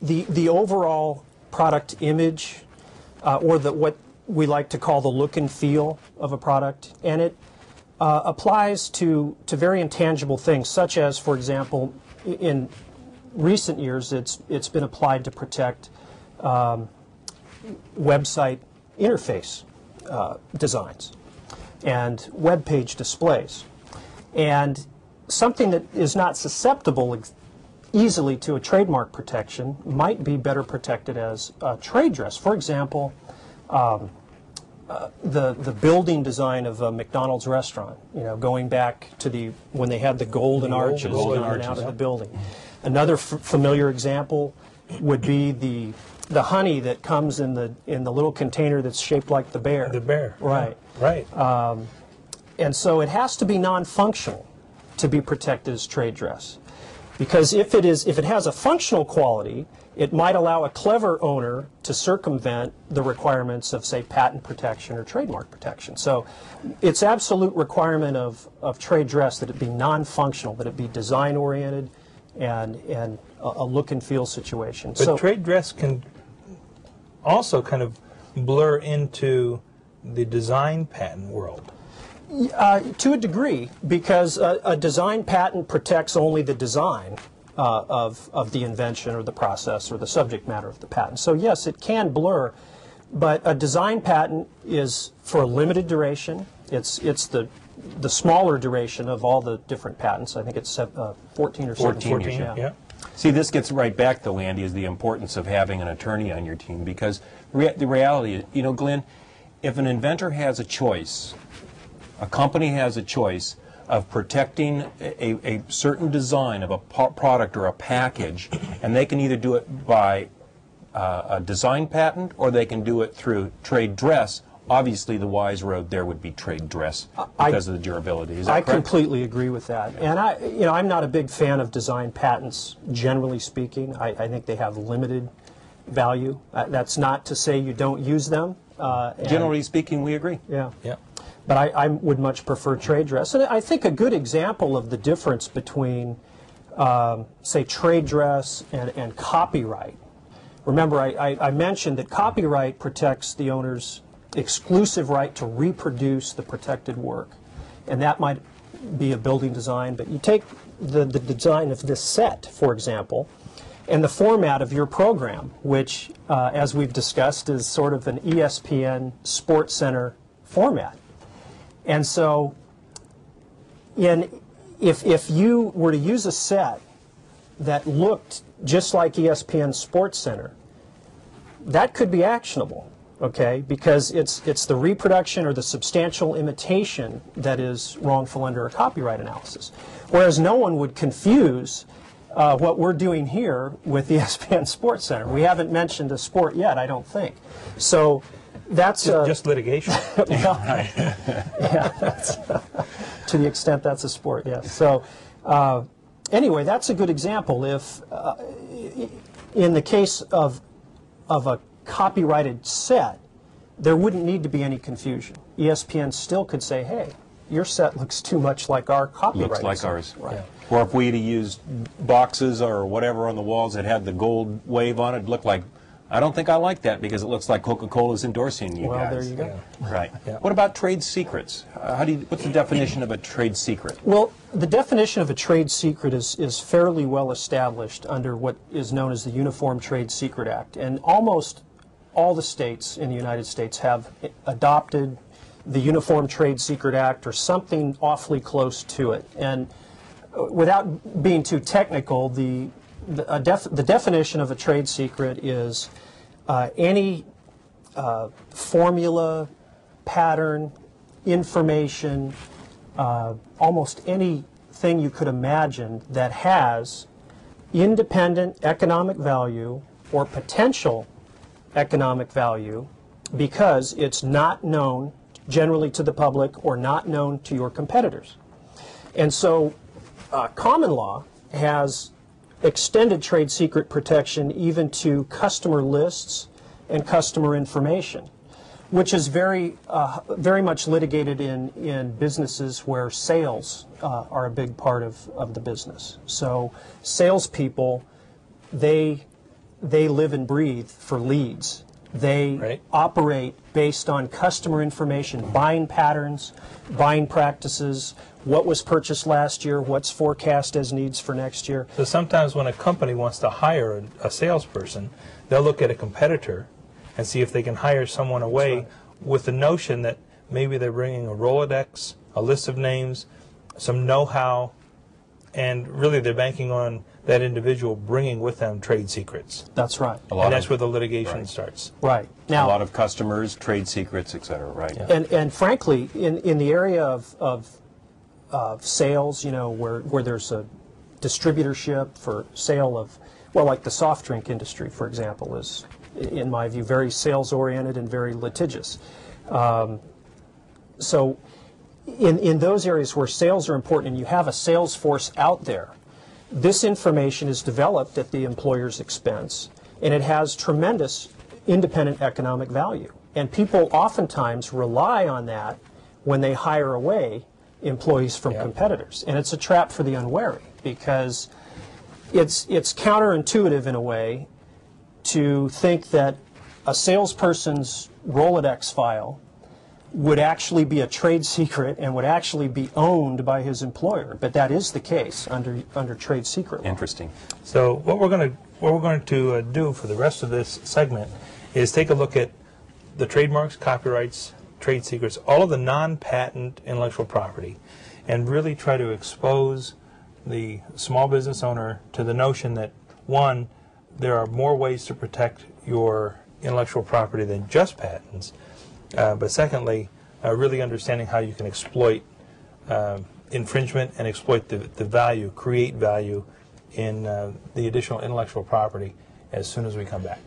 The overall product image, or what we like to call the look and feel of a product, and it applies to very intangible things, such as, for example, in recent years, it's been applied to protect website interface designs and web page displays. And something that is not susceptible easily to a trademark protection might be better protected as a trade dress. For example, the building design of a McDonald's restaurant, going back to when they had the golden arches going out of the building. Another familiar example would be the honey that comes in the little container that's shaped like the bear. The bear. Right. Yeah. Right. And so it has to be non-functional to be protected as trade dress. Because if it has a functional quality, it might allow a clever owner to circumvent the requirements of, say, patent protection or trademark protection. So it's absolute requirement of trade dress that it be non-functional, that it be design-oriented and a look and feel situation. But trade dress can also kind of blur into the design patent world. To a degree, because a design patent protects only the design of the invention or the process or the subject matter of the patent. So yes, it can blur, but a design patent is for a limited duration. It's the smaller duration of all the different patents. I think it's 14 or 17. 14, yeah. See, this gets right back, though, Andy, is the importance of having an attorney on your team, because the reality is, Glenn, if an inventor has a choice, a company has a choice of protecting a certain design of a product or a package, and they can either do it by a design patent or they can do it through trade dress. Obviously, the wise road there would be trade dress because of the durability. Is that correct? I completely agree with that. And I'm not a big fan of design patents, generally speaking. I think they have limited value. That's not to say you don't use them. Generally speaking, we agree. Yeah. Yeah. But I would much prefer trade dress. And I think a good example of the difference between, say, trade dress and copyright. Remember, I mentioned that copyright protects the owner's exclusive right to reproduce the protected work. And that might be a building design, but you take the design of this set, for example, and the format of your program, which, as we've discussed, is sort of an ESPN Sports Center format. And so if you were to use a set that looked just like ESPN Sports Center, that could be actionable, okay, because it's the reproduction or the substantial imitation that is wrongful under a copyright analysis. Whereas no one would confuse what we're doing here with ESPN Sports Center. We haven't mentioned a sport yet, I don't think. So that's just litigation. Well, yeah, that's, to the extent that's a sport, yes. So anyway, that's a good example. If in the case of a copyrighted set, there wouldn't need to be any confusion. ESPN still could say, hey, your set looks too much like our copyright. Looks like set. ours. Right. Yeah. Or if we had used boxes or whatever on the walls that had the gold wave on it, it looked like, I don't think I like that because it looks like Coca-Cola's endorsing you Well, guys. there you go. Yeah. Right. Yeah. What about trade secrets? What's the definition of a trade secret? Well, the definition of a trade secret is fairly well established under what is known as the Uniform Trade Secret Act. And almost all the states in the United States have adopted the Uniform Trade Secret Act or something awfully close to it. And without being too technical, the definition of a trade secret is any formula, pattern, information, almost anything you could imagine that has independent economic value or potential economic value because it's not known generally to the public or not known to your competitors. And so common law has extended trade secret protection even to customer lists and customer information, which is very much litigated in businesses where sales are a big part of the business. So salespeople, they they live and breathe for leads. They operate based on customer information, buying patterns, buying practices, what was purchased last year, what's forecast as needs for next year. So sometimes when a company wants to hire a salesperson, they'll look at a competitor and see if they can hire someone away with the notion that maybe they're bringing a Rolodex, a list of names, some know-how, and really they're banking on that individual bringing with them trade secrets. That's right. And that's where the litigation starts. Right. Now, a lot of customers, trade secrets, et cetera, right? Yeah. And frankly, in the area of sales, you know, where there's a distributorship for sale of, well, like the soft drink industry, for example, is, in my view, very sales-oriented and very litigious. So in those areas where sales are important and you have a sales force out there, this information is developed at the employer's expense, and it has tremendous independent economic value. And people oftentimes rely on that when they hire away employees from competitors. And it's a trap for the unwary, because it's counterintuitive in a way to think that a salesperson's Rolodex file would actually be a trade secret and would actually be owned by his employer. But that is the case under trade secret law. Interesting. So what we're going to do for the rest of this segment is take a look at the trademarks, copyrights, trade secrets, all of the non-patent intellectual property, and really try to expose the small business owner to the notion that, one, there are more ways to protect your intellectual property than just patents, but secondly, really understanding how you can exploit infringement and exploit the value, create value in the additional intellectual property as soon as we come back.